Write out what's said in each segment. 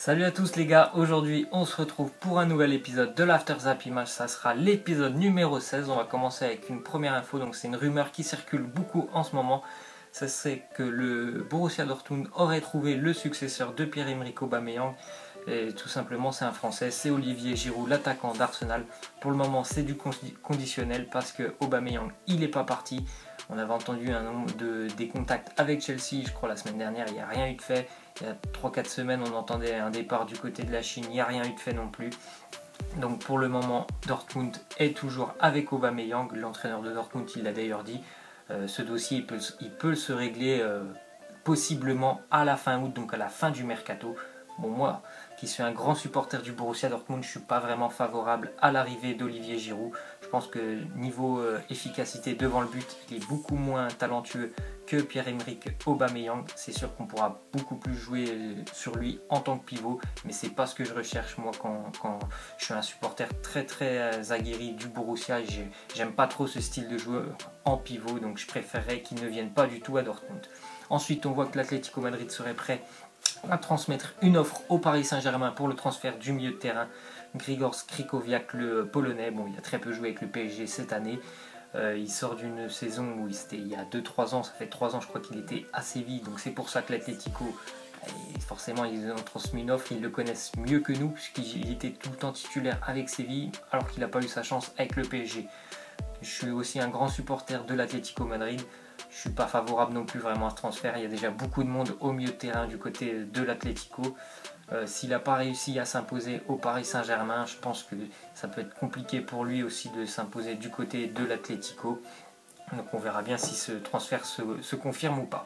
Salut à tous les gars, aujourd'hui on se retrouve pour un nouvel épisode de l'After Zap Image, ça sera l'épisode numéro 16. On va commencer avec une première info, donc c'est une rumeur qui circule beaucoup en ce moment. Ça serait que le Borussia Dortmund aurait trouvé le successeur de Pierre-Emerick Aubameyang. Et tout simplement c'est un Français, c'est Olivier Giroud, l'attaquant d'Arsenal. Pour le moment c'est du conditionnel parce que Aubameyang il n'est pas parti. On avait entendu des contacts avec Chelsea, je crois la semaine dernière, il n'y a rien eu de fait. Il y a 3-4 semaines on entendait un départ du côté de la Chine, il n'y a rien eu de fait non plus. Donc pour le moment Dortmund est toujours avec Aubameyang, l'entraîneur de Dortmund il l'a d'ailleurs dit. Ce dossier il peut se régler possiblement à la fin août, donc à la fin du mercato. Bon, moi qui suis un grand supporter du Borussia Dortmund, je ne suis pas vraiment favorable à l'arrivée d'Olivier Giroud. Je pense que niveau efficacité devant le but, il est beaucoup moins talentueux que Pierre-Emerick Aubameyang. C'est sûr qu'on pourra beaucoup plus jouer sur lui en tant que pivot, mais c'est pas ce que je recherche moi quand je suis un supporter très aguerri du Borussia. J'aime pas trop ce style de joueur en pivot, donc je préférerais qu'il ne vienne pas du tout à Dortmund. Ensuite, on voit que l'Atlético Madrid serait prêt à transmettre une offre au Paris Saint-Germain pour le transfert du milieu de terrain Grigor Skrikowiak, le Polonais. Bon, il a très peu joué avec le PSG cette année. Il sort d'une saison où il y a 2-3 ans, ça fait 3 ans je crois qu'il était à Séville, donc c'est pour ça que l'Atlético, forcément ils ont transmis une offre, ils le connaissent mieux que nous puisqu'il était tout le temps titulaire avec Séville alors qu'il n'a pas eu sa chance avec le PSG. Je suis aussi un grand supporter de l'Atlético Madrid. Je ne suis pas favorable non plus vraiment à ce transfert. Il y a déjà beaucoup de monde au milieu de terrain du côté de l'Atlético. S'il n'a pas réussi à s'imposer au Paris Saint-Germain, je pense que ça peut être compliqué pour lui aussi de s'imposer du côté de l'Atlético. Donc on verra bien si ce transfert se confirme ou pas.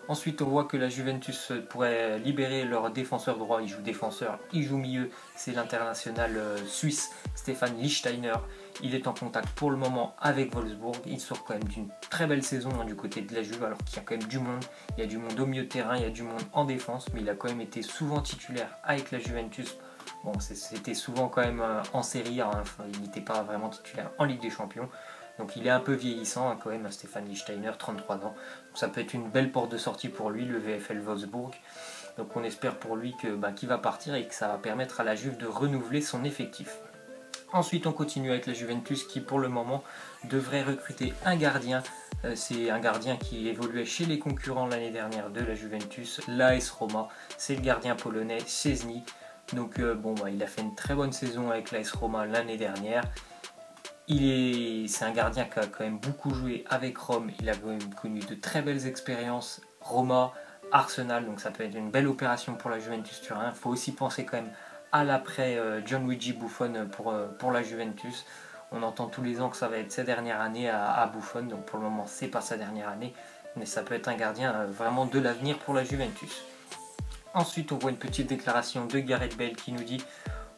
Ensuite, on voit que la Juventus pourrait libérer leur défenseur droit. Il joue défenseur, il joue milieu. C'est l'international suisse Stefan Lichtsteiner. Il est en contact pour le moment avec Wolfsburg. Il sort quand même d'une très belle saison du côté de la Juve, alors qu'il y a quand même du monde. Il y a du monde au milieu de terrain, il y a du monde en défense, mais il a quand même été souvent titulaire avec la Juventus. Bon, c'était souvent quand même en Serie A, hein. Il n'était pas vraiment titulaire en Ligue des Champions. Donc il est un peu vieillissant quand même, Stefan Lichtsteiner, 33 ans. Donc ça peut être une belle porte de sortie pour lui, le VfL Wolfsburg. Donc on espère pour lui qu'il va partir et que ça va permettre à la Juve de renouveler son effectif. Ensuite on continue avec la Juventus qui pour le moment devrait recruter un gardien. C'est un gardien qui évoluait chez les concurrents l'année dernière de la Juventus, l'AS Roma. C'est le gardien polonais Szczęsny. Donc il a fait une très bonne saison avec l'AS Roma l'année dernière. C'est un gardien qui a quand même beaucoup joué avec Rome. Il a quand même connu de très belles expériences Roma, Arsenal, donc ça peut être une belle opération pour la Juventus Turin. Il faut aussi penser quand même à l'après Gianluigi Buffon pour la Juventus. On entend tous les ans que ça va être sa dernière année à Buffon, donc pour le moment c'est pas sa dernière année, mais ça peut être un gardien vraiment de l'avenir pour la Juventus. Ensuite on voit une petite déclaration de Gareth Bale qui nous dit: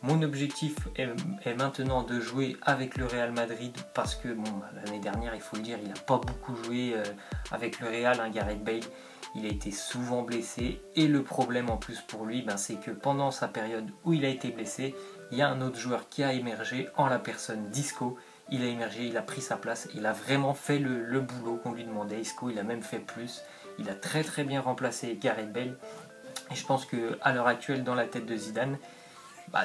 mon objectif est maintenant de jouer avec le Real Madrid parce que l'année dernière, il faut le dire, il n'a pas beaucoup joué avec le Real, Gareth Bale. Il a été souvent blessé et le problème en plus pour lui, c'est que pendant sa période où il a été blessé, il y a un autre joueur qui a émergé en la personne d'Isco. Il a émergé, il a pris sa place, il a vraiment fait le boulot qu'on lui demandait. Isco, il a même fait plus. Il a très bien remplacé Gareth Bale. Et je pense qu'à l'heure actuelle, dans la tête de Zidane,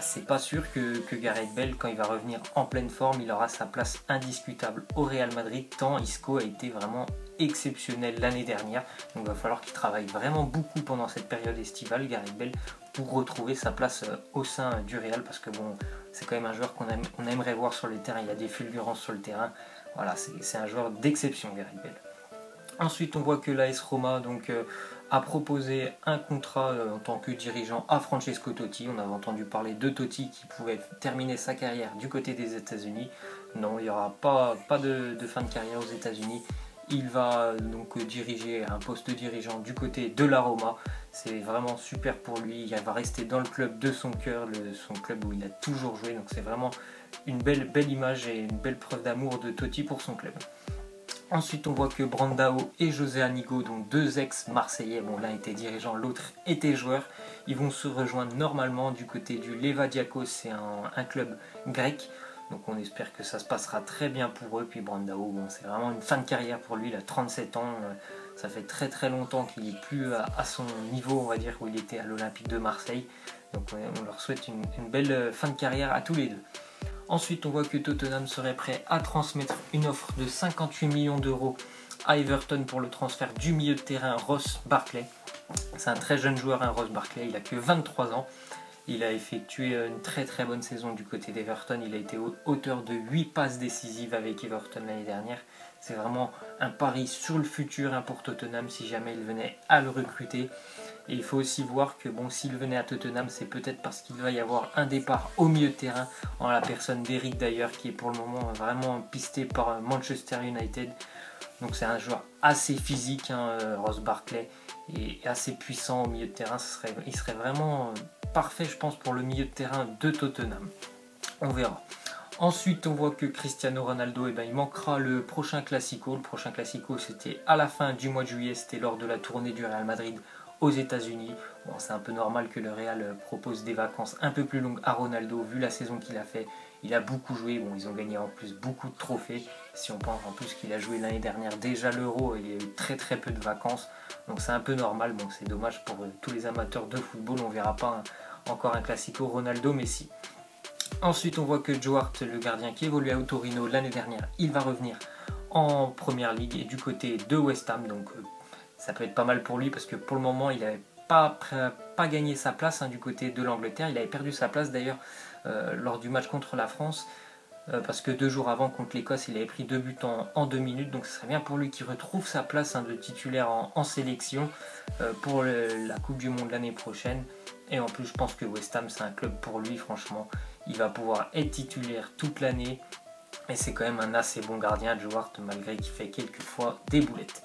c'est pas sûr que Gareth Bale, quand il va revenir en pleine forme, il aura sa place indiscutable au Real Madrid, tant Isco a été vraiment exceptionnel l'année dernière. Donc il va falloir qu'il travaille vraiment beaucoup pendant cette période estivale, Gareth Bale, pour retrouver sa place au sein du Real, parce que c'est quand même un joueur qu'on aimerait voir sur le terrain. Il a des fulgurances sur le terrain. Voilà, c'est un joueur d'exception, Gareth Bale. Ensuite, on voit que l'AS Roma a proposé un contrat en tant que dirigeant à Francesco Totti. On avait entendu parler de Totti qui pouvait terminer sa carrière du côté des États-Unis. Non, il n'y aura pas de fin de carrière aux États-Unis. Il va donc diriger un poste de dirigeant du côté de la Roma. C'est vraiment super pour lui. Il va rester dans le club de son cœur, son club où il a toujours joué. Donc c'est vraiment une belle image et une belle preuve d'amour de Totti pour son club. Ensuite, on voit que Brandao et José Anigo, donc deux ex-marseillais, l'un était dirigeant, l'autre était joueur, ils vont se rejoindre normalement du côté du Levadiakos, c'est un club grec. Donc on espère que ça se passera très bien pour eux. Puis Brandao, c'est vraiment une fin de carrière pour lui, il a 37 ans, ça fait très longtemps qu'il n'est plus à son niveau, on va dire, où il était à l'Olympique de Marseille. Donc on leur souhaite une belle fin de carrière à tous les deux. Ensuite, on voit que Tottenham serait prêt à transmettre une offre de 58 millions d'euros à Everton pour le transfert du milieu de terrain Ross Barkley. C'est un très jeune joueur, Ross Barkley, il a que 23 ans. Il a effectué une très très bonne saison du côté d'Everton. Il a été auteur de 8 passes décisives avec Everton l'année dernière. C'est vraiment un pari sur le futur pour Tottenham si jamais il venait à le recruter. Et il faut aussi voir que bon, s'il venait à Tottenham, c'est peut-être parce qu'il va y avoir un départ au milieu de terrain, en la personne d'Eric Dyer, qui est pour le moment vraiment pisté par Manchester United. Donc c'est un joueur assez physique, Ross Barkley, et assez puissant au milieu de terrain. Il serait vraiment parfait, je pense, pour le milieu de terrain de Tottenham. On verra. Ensuite, on voit que Cristiano Ronaldo, il manquera le prochain Classico. Le prochain Classico, c'était à la fin du mois de juillet, c'était lors de la tournée du Real Madrid aux États-Unis. Bon, c'est un peu normal que le Real propose des vacances un peu plus longues à Ronaldo, vu la saison qu'il a fait. Il a beaucoup joué, bon, ils ont gagné en plus beaucoup de trophées. Si on pense en plus qu'il a joué l'année dernière déjà l'Euro, il y a eu très très peu de vacances. Donc c'est un peu normal, bon, c'est dommage pour tous les amateurs de football, on ne verra pas encore un Classico Ronaldo-Messi. Ensuite, on voit que Joe Hart, le gardien qui évoluait au Torino l'année dernière, il va revenir en Première Ligue et du côté de West Ham. Donc ça peut être pas mal pour lui parce que pour le moment, il n'avait pas gagné sa place du côté de l'Angleterre. Il avait perdu sa place d'ailleurs lors du match contre la France parce que 2 jours avant contre l'Écosse, il avait pris 2 buts en 2 minutes. Donc ce serait bien pour lui qu'il retrouve sa place de titulaire en sélection pour la Coupe du Monde l'année prochaine. Et en plus, je pense que West Ham, c'est un club pour lui, franchement. Il va pouvoir être titulaire toute l'année. Et c'est quand même un assez bon gardien, Joe Hart, malgré qu'il fait quelquefois des boulettes.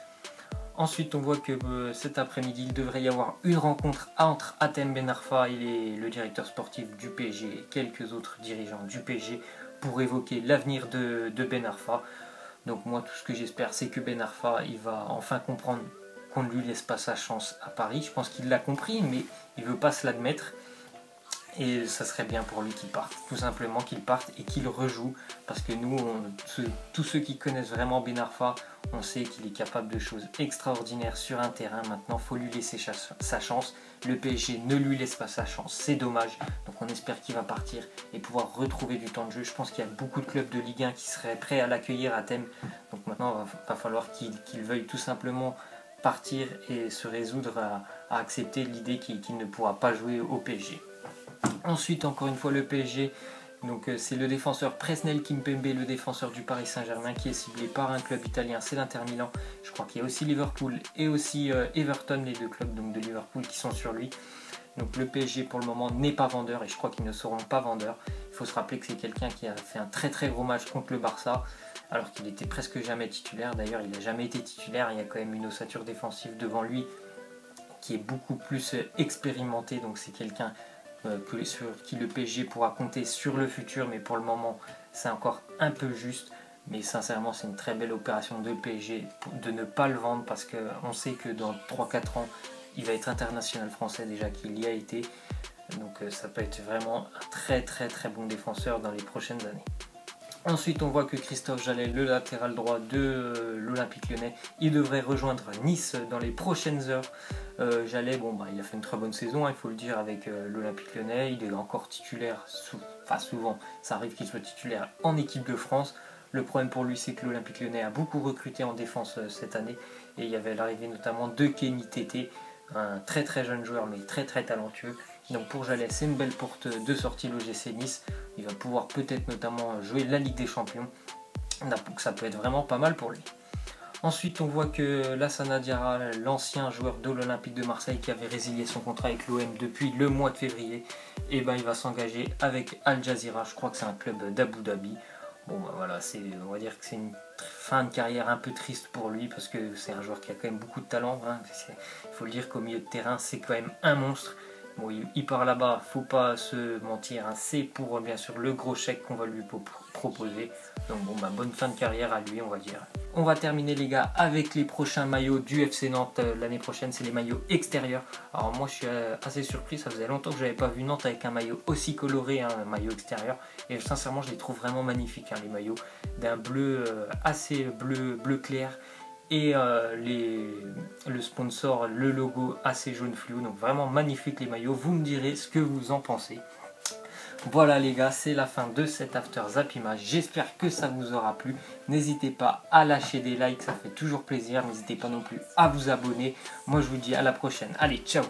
Ensuite, on voit que cet après-midi, il devrait y avoir une rencontre entre Hatem Ben Arfa et le directeur sportif du PSG et quelques autres dirigeants du PSG pour évoquer l'avenir de Ben Arfa. Donc moi, tout ce que j'espère, c'est que Ben Arfa, il va enfin comprendre qu'on ne lui laisse pas sa chance à Paris. Je pense qu'il l'a compris, mais il ne veut pas se l'admettre. Et ça serait bien pour lui qu'il parte, tout simplement qu'il parte et qu'il rejoue. Parce que nous, tous ceux qui connaissent vraiment Ben Arfa, on sait qu'il est capable de choses extraordinaires sur un terrain. Maintenant, il faut lui laisser sa chance. Le PSG ne lui laisse pas sa chance, c'est dommage. Donc on espère qu'il va partir et pouvoir retrouver du temps de jeu. Je pense qu'il y a beaucoup de clubs de Ligue 1 qui seraient prêts à l'accueillir à Thème. Donc maintenant, il va falloir qu'il veuille tout simplement partir et se résoudre à accepter l'idée qu'il ne pourra pas jouer au PSG. Ensuite, encore une fois, le PSG, donc c'est le défenseur Presnel Kimpembe, le défenseur du Paris Saint-Germain, qui est ciblé par un club italien, c'est l'Inter Milan. Je crois qu'il y a aussi Liverpool et aussi Everton, les 2 clubs donc, de Liverpool qui sont sur lui. Donc le PSG pour le moment n'est pas vendeur et je crois qu'ils ne seront pas vendeurs. Il faut se rappeler que c'est quelqu'un qui a fait un très très gros match contre le Barça, alors qu'il était presque jamais titulaire. D'ailleurs, il n'a jamais été titulaire, il y a quand même une ossature défensive devant lui qui est beaucoup plus expérimentée, donc c'est quelqu'un sur qui le PSG pourra compter sur le futur, mais pour le moment c'est encore un peu juste. Mais sincèrement, c'est une très belle opération de PSG de ne pas le vendre parce qu'on sait que dans 3-4 ans il va être international français, déjà qu'il y a été. Donc ça peut être vraiment un très très très bon défenseur dans les prochaines années. Ensuite, on voit que Christophe Jallet, le latéral droit de l'Olympique Lyonnais, il devrait rejoindre Nice dans les prochaines heures. Jallet, il a fait une très bonne saison, il faut le dire, avec l'Olympique Lyonnais. Il est encore titulaire, souvent, ça arrive qu'il soit titulaire en équipe de France. Le problème pour lui, c'est que l'Olympique Lyonnais a beaucoup recruté en défense cette année. Et il y avait l'arrivée notamment de Kenny Tété, un très très jeune joueur, mais très très talentueux. Donc pour Jallet, c'est une belle porte de sortie l'OGC Nice. Il va pouvoir peut-être notamment jouer la Ligue des Champions. Donc ça peut être vraiment pas mal pour lui. Ensuite, on voit que Lassana Diarra, l'ancien joueur de l'Olympique de Marseille qui avait résilié son contrat avec l'OM depuis le mois de février, il va s'engager avec Al Jazeera. Je crois que c'est un club d'Abu Dhabi. Bon voilà, on va dire que c'est une fin de carrière un peu triste pour lui parce que c'est un joueur qui a quand même beaucoup de talent. Il faut le dire qu'au milieu de terrain, c'est quand même un monstre. Bon, il part là-bas, faut pas se mentir, c'est pour bien sûr le gros chèque qu'on va lui proposer. Donc bonne fin de carrière à lui, on va dire. On va terminer les gars avec les prochains maillots du FC Nantes l'année prochaine, c'est les maillots extérieurs. Alors moi je suis assez surpris, ça faisait longtemps que je n'avais pas vu Nantes avec un maillot aussi coloré, un maillot extérieur. Et sincèrement je les trouve vraiment magnifiques, les maillots d'un bleu assez bleu clair. et le sponsor, le logo assez jaune fluo. Donc vraiment magnifique les maillots. Vous me direz ce que vous en pensez. Voilà les gars, c'est la fin de cet After Zap Image. J'espère que ça vous aura plu. N'hésitez pas à lâcher des likes, ça fait toujours plaisir. N'hésitez pas non plus à vous abonner. Moi je vous dis à la prochaine. Allez, ciao!